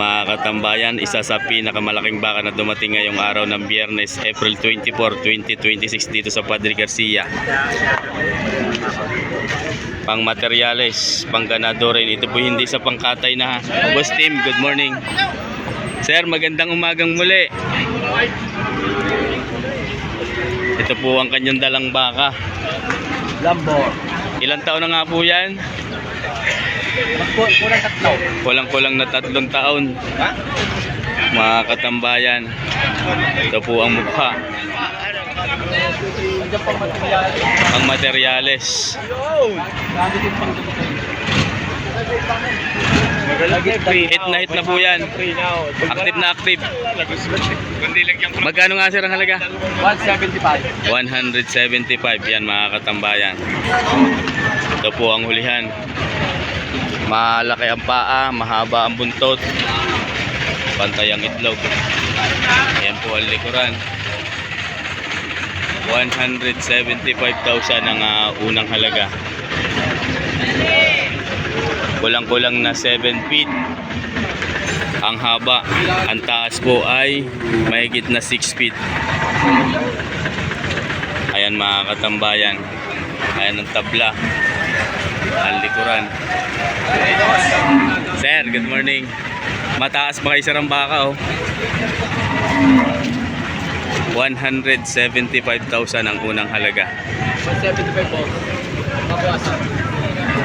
Mga katambayan, isa sa pinakamalaking baka na dumating ngayong araw ng Biyernes, April 24, 2026 dito sa Padre Garcia. Pang materyales, pang ganado rin. Ito po hindi sa pangkatay na. Boss Tim, good morning. Sir, magandang umagang muli. Ito po ang kanyang dalang baka. Lambor. Ilang taon na nga po yan? Kulang tatlo. Kulang-kulang na 3 taon. Mga katambayan, ito po ang mukha. Andiyan pang material. Ang materyales. Dami din pang Hit na po yan. Active na active. Magkano nga sir ang halaga? 175. 175 yan mga katambayan. Ito po ang hulihan. Malaki ang paa, mahaba ang buntot, pantay ang itlog. Yan po ang likuran. 175,000 ang unang halaga. Kulang-kulang na 7 feet ang haba. Ang taas po ay mahigit na 6 feet. Ayan mga katambayan. Ayan ang tabla. Ang likuran. Sir, good morning. Mataas pa kayo sir ang baka oh. 175,000 ang unang halaga. 175 po. Mabawasan.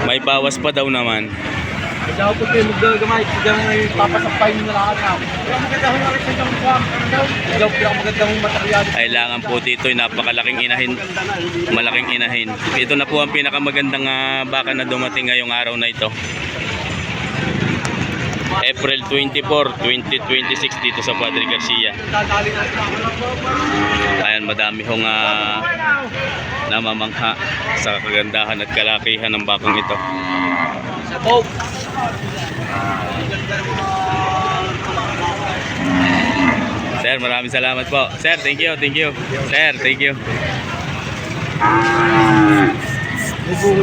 May bawas pa daw naman. Kasi ako po kayo magdagamay. Kasi papasampay nyo na lahat na. Kaya magandang nga rin sa inyong buwak. Diyaw po lang magandang material. Kailangan po dito ay napakalaking inahin. Malaking inahin. Ito na po ang pinakamagandang baka na dumating ngayong araw na ito. April 24, 2026 dito sa Padre Garcia. Ayan, madami hong namamangha sa kagandahan at kalakihan ng bakang ito. Sa Pope. Sir, maraming salamat po. Sir, thank you, thank you. Sir, thank you.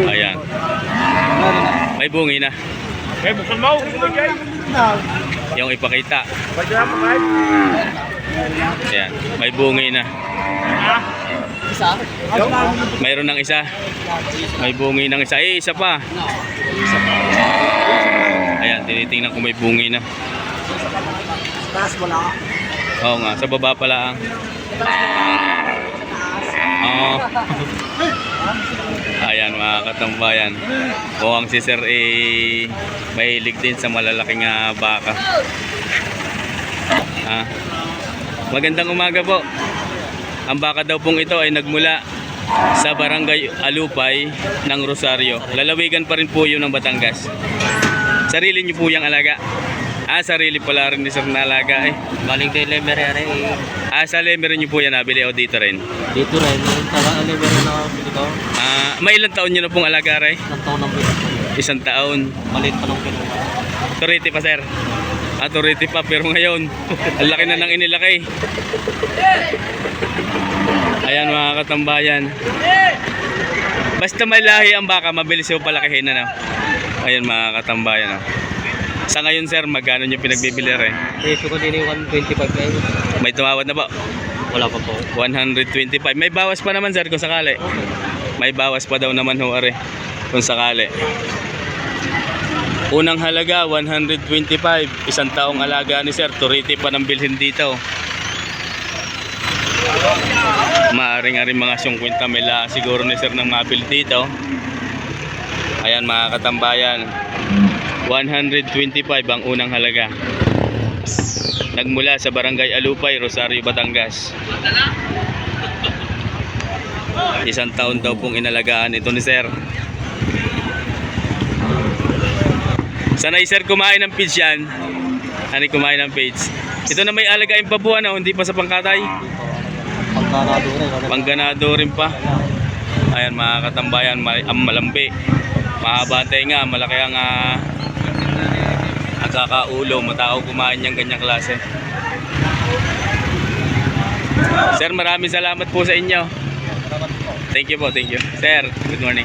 Ayan. May bungi na. Eh, buksan mo. Yung ipakita. Ayan, may bungi na. Isa? Mayroon ng isa. May bungi ng isa. Eh, isa pa. Ayan, tinitingnan ko may bungi na. Taas mo na. Oo nga, sa baba pala ang. Oo. Ayan mga katambayan. Mukhang si Sir mahilig din sa malalaking baka. Magandang umaga po. Ang baka daw pong ito ay nagmula sa Barangay Alupay ng Rosario. Lalawigan pa rin po yun ng Batangas. Sarili niyo po yung alaga? Sarili pala rin ni Sir na alaga eh. Galing kay Lemerer eh. Sa Lemerer niyo po yan nabili o dito rin? Dito rin. Tagang Lemerer na bili ko. May ilang taon niyo na pong alaga rin? Isang taon ng bili. 1 taon. Maliit pa ng kinuha. Turiti pa sir. Turiti pa pero ngayon ang laki na nang inilaki. Ayan mga katambayan. Basta may lahi ang baka mabilis yung palakihin na. Ayan mga katambayan. Sa ngayon sir, magkano nyo pinagbibili rin? Presyo ko din yung 125 kayo. May tumawad na po? Wala pa po. 125. May bawas pa naman sir kung sakali. May bawas pa daw naman ho are kung sakali. Unang halaga 125. 1 taong alaga ni sir. Turiti pa ng bilhin dito. Maaring mga 50 mila siguro ni sir ng mabil dito. Ayan mga katambayan. 125 ang unang halaga. Nagmula sa Barangay Alupay, Rosario, Batangas. 1 taon daw pong inalagaan ito ni sir. Sanay sir kumain ng feeds yan. Ano kumain ng feeds? Ito na may alagain pa buwan na hindi pa sa pangkatay. Pangganado rin. Pangganado rin pa. Ayan mga katambayan, ang malambi. Mahaba ang tenga, malaki ang nagkakaulo, matao kumain niyang ganyang klase. Sir, maraming salamat po sa inyo. Thank you po, thank you. Sir, good morning.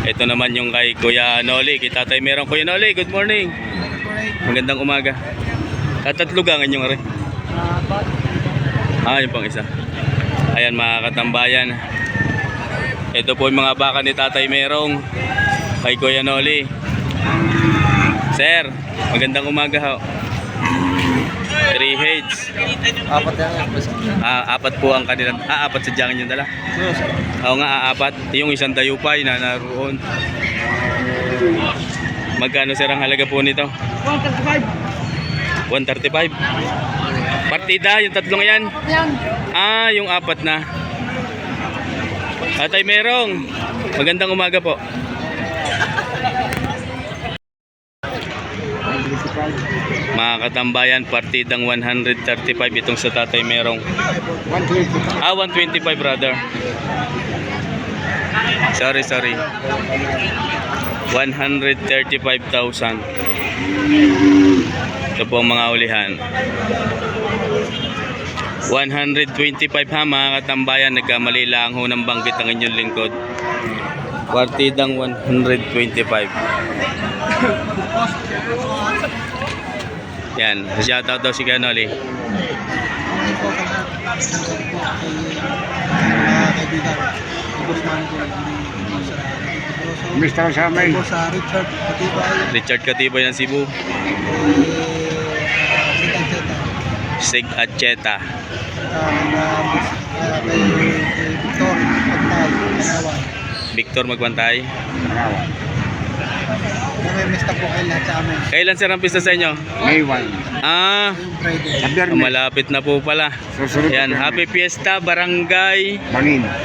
Ito naman yung kay Kuya Noli. Kay Tatay Merong. Kuya Noli, good morning. Magandang umaga. Tatatlo gangan yung rin. Yung pang isa. Ayan mga katambayan. Ito po yung mga baka ni Tatay Merong. Kay Kuya Noli. Sir, magandang umaga ho. 3 heads. Apat yan. Apat po ang kanilang. Apat sa dyangan yung dala. Oo nga, apat. Yung isang dayupay na naroon. Magkano sir ang halaga po nito? 135. Partida, yung tatlong yan. Yung apat na. Tatay Merong, magandang umaga po. Mga katambayan, partidang 135 itong sa Tatay Merong. 125 brother. Sorry. 135,000. Ito po ang mga ulihan. 125 ha mga katambayan. Nagkamali lang ho ng banggit ang inyong lingkod. Partidang 125. Yan, shoutout daw si Ganoli. Mr. Samay. Sa Richard Katibay. Richard Katibay ng Cebu. Sig Acheta. Victor Magbantay. May mista po kayo lahat sa amin. Kailan sir ang pista sa inyo? May 1. Yung Friday. malapit na po pala. Yan, Happy Fiesta, Barangay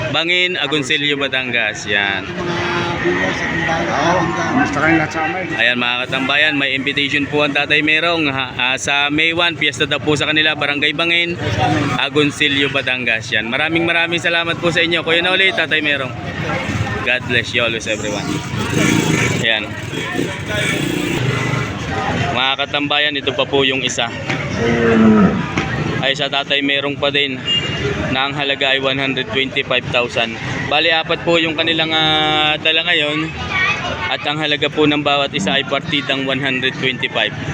Bangin, Agoncillo, Batangas. Yan. Mista kayo lahat sa amin. Ayan mga katambayan, may invitation po ang Tatay Merong sa May 1, Fiesta daw po sa kanila, Barangay Bangin, Agoncillo, Batangas. Yan. Maraming salamat po sa inyo. Kuya na ulit, Tatay Merong. God bless you always everyone. Ayan. Mga katambayan, ito pa po yung isa. Ay sa Tatay Merong pa din na ang halaga ay 125,000. Bali apat po yung kanilang dala ngayon. At ang halaga po ng bawat isa ay partidang 125.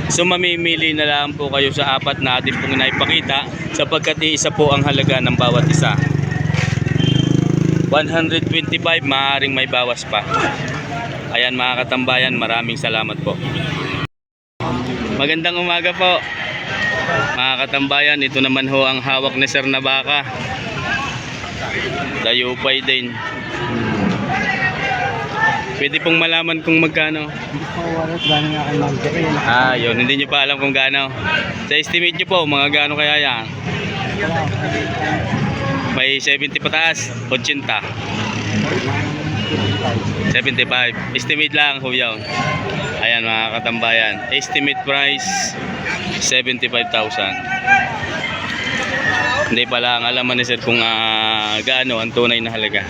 So mamimili na lang po kayo sa apat na atin pong naipakita sapagkat isa po ang halaga ng bawat isa. 125, maaaring may bawas pa. Ayan mga katambayan, maraming salamat po. Magandang umaga po. Mga katambayan, ito naman ho ang hawak ni Sir na baka. Dayupay din. Pwede pong malaman kung magkano. Yun, hindi nyo pa alam kung gaano. Sa estimate nyo po, mga gaano kaya yan? May 70 pataas, 80. 75. Estimate lang ho yun. Ayan mga katambayan. Estimate price 75,000. Hindi pala ang alaman ni sir kung gaano ang tunay na halaga.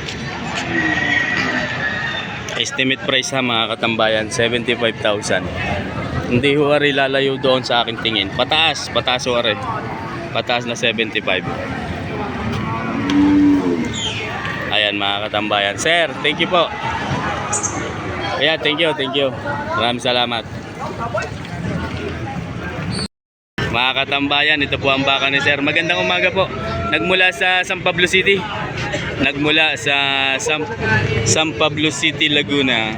Estimate price ha mga katambayan 75,000. Hindi ho ari lalayo doon sa aking tingin. Pataas ho ari. Pataas na 75. Ayan mga katambayan. Sir, thank you po. Ayan, thank you. Maraming salamat. Mga katambayan, ito po ang baka ni Sir. Magandang umaga po. Nagmula sa San Pablo City. Nagmula sa San Pablo City, Laguna.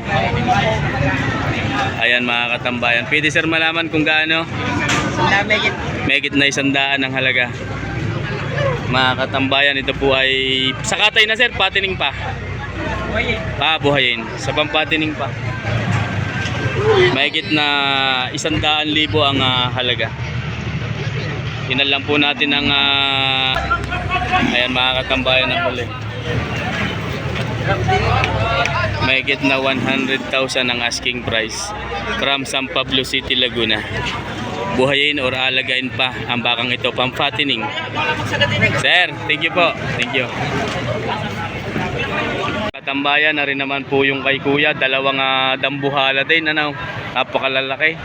Ayan mga katambayan. Pwede sir malaman kung gaano? Megit na 100 ang halaga. Mga katambayan, ito po ay sakatay na sir, patining pa. Buhayin. Sa pampatining pa. Mahigit na 100,000 ang halaga. Inan lang po natin ang ayan mga katambayan ng huli. Mahigit na 100,000 ang asking price from San Pablo City, Laguna. Buhayin or alagain pa ang bakang ito, pampatining. Sir, thank you po. Thank you. Katambayan na rin naman po yung kay kuya, dalawang dambuhala din, napakalalaki.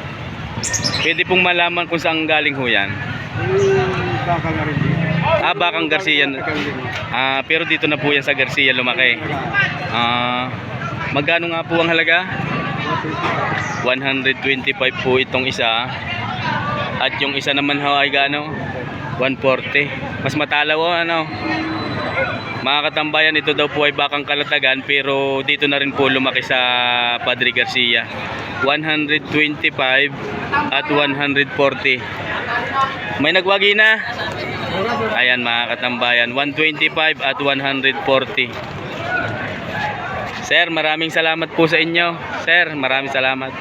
Pwede pong malaman kung saan galing ho yan. Baka na rin. Bakang Garcia. Pero dito na po yan sa Garcia lumaki. Magkano nga po ang halaga? 125 po itong isa. At yung isa naman ho ay gaano? 140. Mas matalaw ho, ano? Mga katambayan, ito daw po ay bakang kalatagan pero dito na rin po lumaki sa Padre Garcia. 125 at 140. May nagwagi na. Ayan mga katambayan, 125 at 140. Sir, maraming salamat po sa inyo. Sir, maraming salamat.